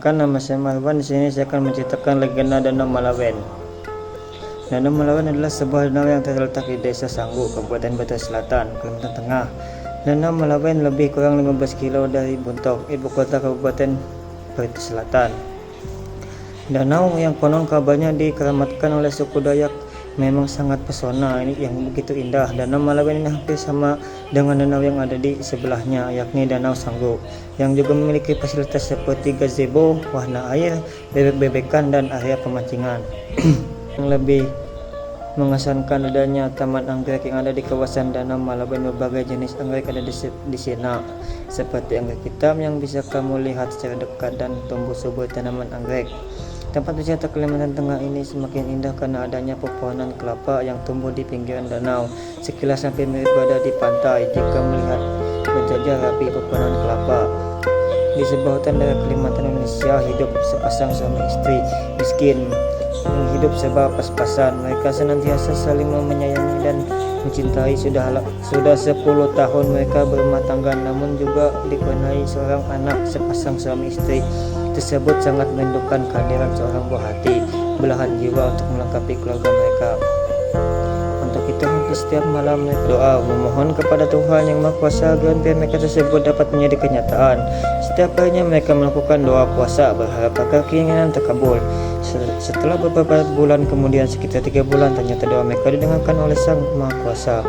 Perkenalkan, nama saya Marwan. Di sini saya akan menceritakan legenda Danau Malawen. Danau Malawen adalah sebuah danau yang terletak di Desa Sanggu, Kabupaten Batang Selatan, Kalimantan Tengah. Danau Malawen lebih kurang 15 km dari Buntok, ibu kota Kabupaten Batang Selatan. Danau yang konon kabarnya dikeramatkan oleh suku Dayak memang sangat pesona, ini yang begitu indah. Danau Malawen ini hampir sama dengan danau yang ada di sebelahnya, yakni Danau Sanggu, yang juga memiliki fasilitas seperti gazebo, wahana air, bebek-bebekan, dan area pemancingan. Yang lebih mengesankan adanya taman anggrek yang ada di kawasan Danau Malawen. Berbagai jenis anggrek ada di sini, seperti anggrek hitam yang bisa kamu lihat secara dekat dan tumbuh subur tanaman anggrek. Tempat wisata Kalimantan Tengah ini semakin indah karena adanya pepohonan kelapa yang tumbuh di pinggiran danau. Sekilas hampir mirip berada di pantai jika melihat berjajar rapi pepohonan kelapa. Di sebuah hutan daerah Kalimantan Indonesia hidup sepasang suami istri miskin yang hidup serba pas-pasan. Mereka senantiasa saling menyayangi dan mencintai. Sudah 10 tahun mereka berumah tangga, namun juga dikenai seorang anak. Sepasang suami istri tersebut sangat merindukan kehadiran seorang buah hati, belahan jiwa untuk melengkapi keluarga mereka. Untuk itu hampir setiap malam mereka doa memohon kepada Tuhan Yang Maha Kuasa agar impian mereka tersebut dapat menjadi kenyataan. Setiap harinya mereka melakukan doa puasa berharap agar keinginan terkabul. Setelah beberapa bulan kemudian, sekitar 3 bulan, ternyata doa mereka didengarkan oleh Sang Maha Kuasa.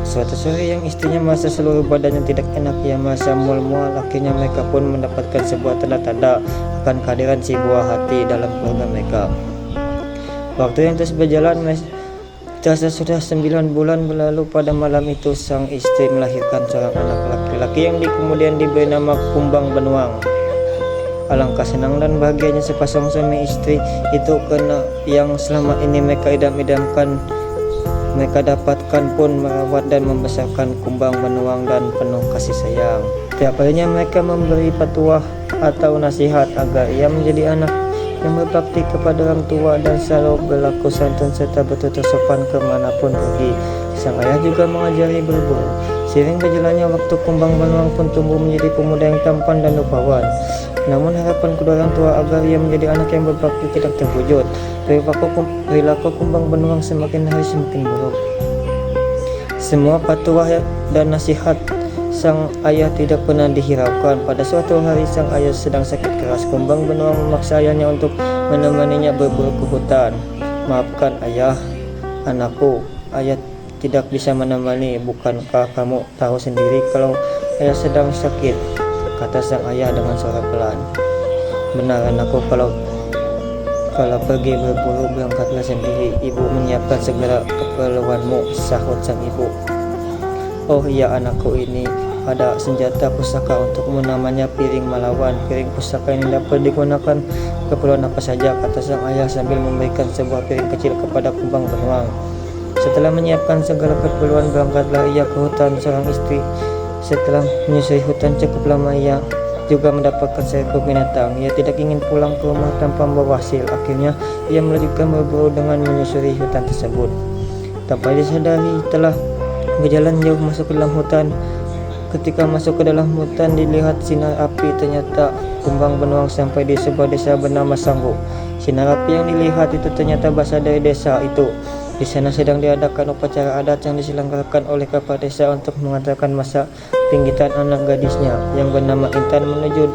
Suatu sore yang istrinya merasa seluruh badannya tidak enak, ia merasa mual-mual. Akhirnya mereka pun mendapatkan sebuah tanda-tanda akan kehadiran si buah hati dalam keluarga mereka. Waktu yang terus berjalan, terasa sudah 9 bulan berlalu. Pada malam itu sang istri melahirkan seorang anak laki-laki yang kemudian diberi nama Kumbang Benuang. Alangkah senang dan bahagianya sepasang suami istri itu karena yang selama ini mereka idam-idamkan. Mereka dapatkan pun merawat dan membesarkan Kumbang Benuang dan penuh kasih sayang. Tiap harinya mereka memberi petuah atau nasihat agar ia menjadi anak yang berbakti kepada orang tua dan selalu berlaku santun serta bertutur sopan kemanapun pergi. Sang ayah juga mengajari berburu. Seiring berjalannya waktu, Kumbang Benuang pun tumbuh menjadi pemuda yang tampan dan rupawan. Namun harapan kedua orang tua agar ia menjadi anak yang berbakti tidak terwujud. Perilaku Kumbang Benuang semakin hari semakin buruk. Semua petuah dan nasihat sang ayah tidak pernah dihiraukan. Pada suatu hari sang ayah sedang sakit keras. Kumbang Benuang memaksa ayahnya untuk menemaninya berburu ke hutan. Maafkan ayah, anakku, ayah tidak bisa menemani. Bukankah kamu tahu sendiri kalau ayah sedang sakit? Kata sang ayah dengan suara pelan. Benar anakku, kalau pergi berburu berangkatlah sendiri. Ibu menyiapkan segala keperluanmu, sahut sang ibu. Oh iya anakku, ini ada senjata pusaka untukmu, namanya piring Malawan. Piring pusaka ini dapat digunakan keperluan apa saja, kata sang ayah sambil memberikan sebuah piring kecil kepada Kumbang Benuang. Setelah menyiapkan segala keperluan, berangkatlah ia ke hutan seorang istri. Setelah menyusuri hutan cukup lama, ia juga mendapatkan seekor binatang. Ia tidak ingin pulang ke rumah tanpa membawa hasil. Akhirnya ia melanjutkan berburu dengan menyusuri hutan tersebut. Tanpa disadari telah berjalan jauh masuk ke dalam hutan. Ketika masuk ke dalam hutan, dilihat sinar api. Ternyata Kumbang Benuang sampai di sebuah desa bernama Sanggu. Sinar api yang dilihat itu ternyata berasal dari desa itu. Di sana sedang diadakan upacara adat yang diselenggarakan oleh kepala desa untuk mengantarkan masa pinggitan anak gadisnya yang bernama Intan menuju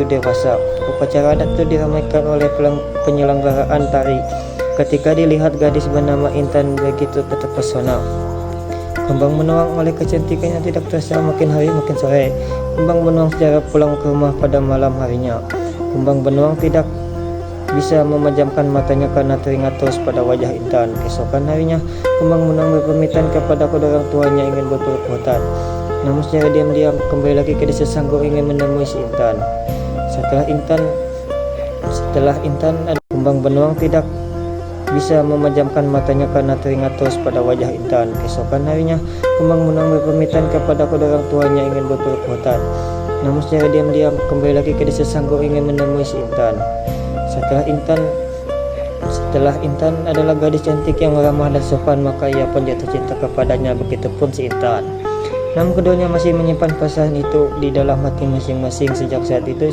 dewasa. Upacara adat itu diramaikan oleh penyelenggaraan tari. Ketika dilihat gadis bernama Intan begitu terpesona, Kumbang Benuang oleh kecantikannya tidak terasa makin hari makin sore. Kumbang Benuang segera pulang ke rumah pada malam harinya. Kumbang Benuang tidak bisa memejamkan matanya karena teringat terus pada wajah Intan. Keesokan harinya, Kumbang Benuang berpamitan kepada kedua orang tuanya ingin berburu ke hutan. Namun secara diam-diam kembali lagi ke desa Sanggu ingin menemui si Intan. Setelah Intan Kumbang Benuang tidak bisa memejamkan matanya karena teringat terus pada wajah Intan. Keesokan harinya, Kumbang Benuang berpamitan kepada kedua orang tuanya ingin berburu ke hutan. Namun secara diam-diam kembali lagi ke desa Sanggu ingin menemui si Intan. Setelah Intan adalah gadis cantik yang ramah dan sopan, maka ia pun jatuh cinta kepadanya, begitupun si Intan. Namun keduanya masih menyimpan perasaan itu di dalam hati masing-masing. Sejak saat itu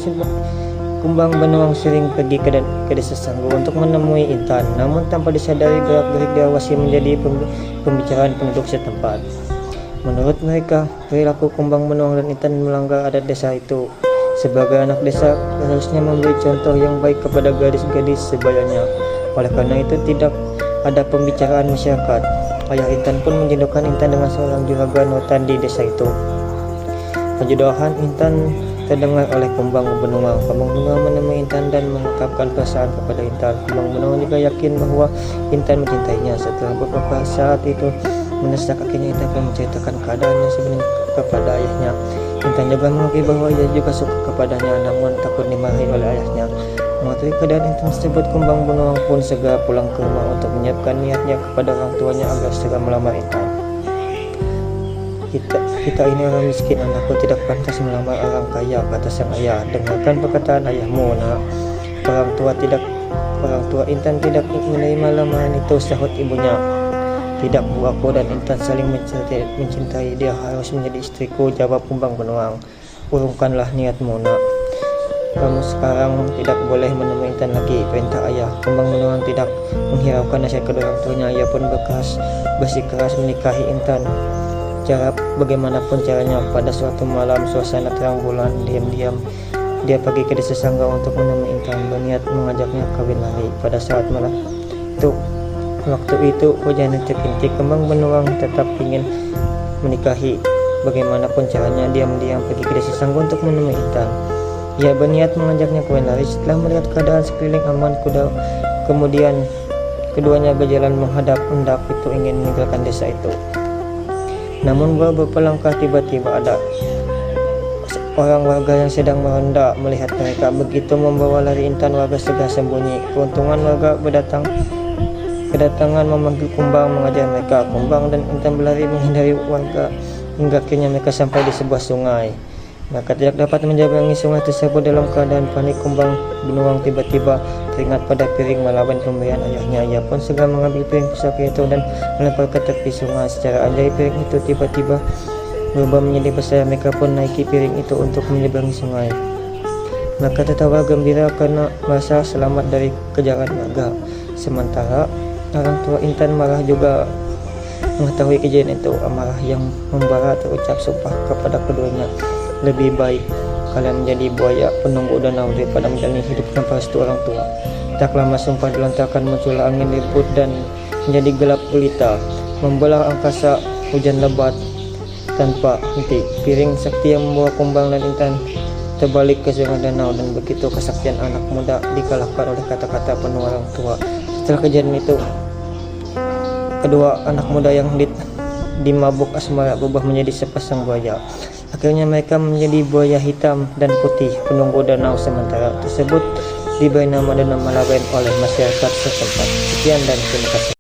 Kumbang Benuang sering pergi ke desa Sanggu untuk menemui Intan, namun tanpa disadari gerak-gerik diawasi menjadi pembicaraan penduduk setempat. Menurut mereka, perilaku Kumbang Benuang dan Intan melanggar adat desa itu. Sebagai anak desa, harusnya memberi contoh yang baik kepada gadis-gadis sebayanya. Oleh karena itu tidak ada pembicaraan masyarakat. Ayah Intan pun menjodohkan Intan dengan seorang juragan hutan di desa itu. Penjodohan Intan terdengar oleh Kumbang Benuang. Kumbang Benuang menemui Intan dan mengungkapkan perasaan kepada Intan. Kumbang Benuang juga yakin bahwa Intan mencintainya. Setelah beberapa saat itu mendesak, akhirnya Intan pun menceritakan keadaannya sebenarnya kepada ayahnya. Intan juga mengakui bahwa ia juga suka kepadanya, namun takut dimarahi oleh ayahnya. Mengetahui keadaan Intan tersebut, Kumbang Benuang pun segera pulang ke rumah untuk menyiapkan niatnya kepada orang tuanya agar segera melamar Intan. Kita ini orang miskin, anakku tidak pantas melamar orang kaya, kata sang ayah. Dengarkan perkataan ayahmu, nak. Orang tua Intan tidak menerima lamaran itu, sahut ibunya. Tidak, bu, aku dan Intan saling mencintai. Dia harus menjadi istriku, jawab Kumbang Benuang. Urungkanlah niatmu, nak. Kamu sekarang tidak boleh menemui Intan lagi, perintah ayah. Kumbang Benuang tidak menghiraukan nasihat kedua orang tuanya. Ia pun bersikeras menikahi Intan. Bagaimanapun caranya, pada suatu malam suasana terang bulan, diam-diam dia pergi ke desa Sangga untuk menemui Intan, berniat mengajaknya kawin lari. Pada saat malam waktu itu hujan rintik-rintik. Kumbang Benuang tetap ingin menikahi. Bagaimanapun caranya, diam-diam pergi ke desa Sangga untuk menemui Intan. Ia berniat mengajaknya kawin lari. Setelah melihat keadaan sekeliling aman, kemudian keduanya berjalan menghadap hendak itu ingin meninggalkan desa itu. Namun beberapa langkah tiba-tiba ada orang warga yang sedang meronda melihat mereka. Begitu membawa lari Intan, warga segera sembunyi. Keuntungan warga kedatangan memanggil Kumbang mengajar mereka. Kumbang dan Intan berlari menghindari warga hingga akhirnya mereka sampai di sebuah sungai. Mereka tidak dapat menyeberangi sungai tersebut. Dalam keadaan panik, Kumbang Benuang tiba-tiba teringat pada piring malawan pemberian ayahnya. Ia pun segera mengambil piring pusaka itu dan melempar ke tepi sungai. Secara ajaib, piring itu tiba-tiba berubah menjadi besar. Mereka pun naiki piring itu untuk menyeberangi sungai. Mereka tertawa gembira karena merasa selamat dari kejaran naga. Sementara orang tua Intan marah juga mengetahui kejadian itu. Amarah yang membara terucap sumpah kepada keduanya. Lebih baik kalian menjadi buaya penunggu danau daripada menjalani hidup tanpa restu orang tua. Tak lama sumpah dilontarkan, muncullah angin ribut dan menjadi gelap gulita, membelah angkasa. Hujan lebat tanpa henti. Piring sakti yang membawa Kumbang dan Intan terbalik ke sungai danau, dan begitu kesaktian anak muda dikalahkan oleh kata-kata penuh orang tua. Setelah kejadian itu, kedua anak muda yang dimabuk asmara berubah menjadi sepasang buaya. Akhirnya mereka menjadi buaya hitam dan putih penunggu danau sementara tersebut, diberi nama Danau Malawen oleh masyarakat setempat. Sekian dan terima kasih.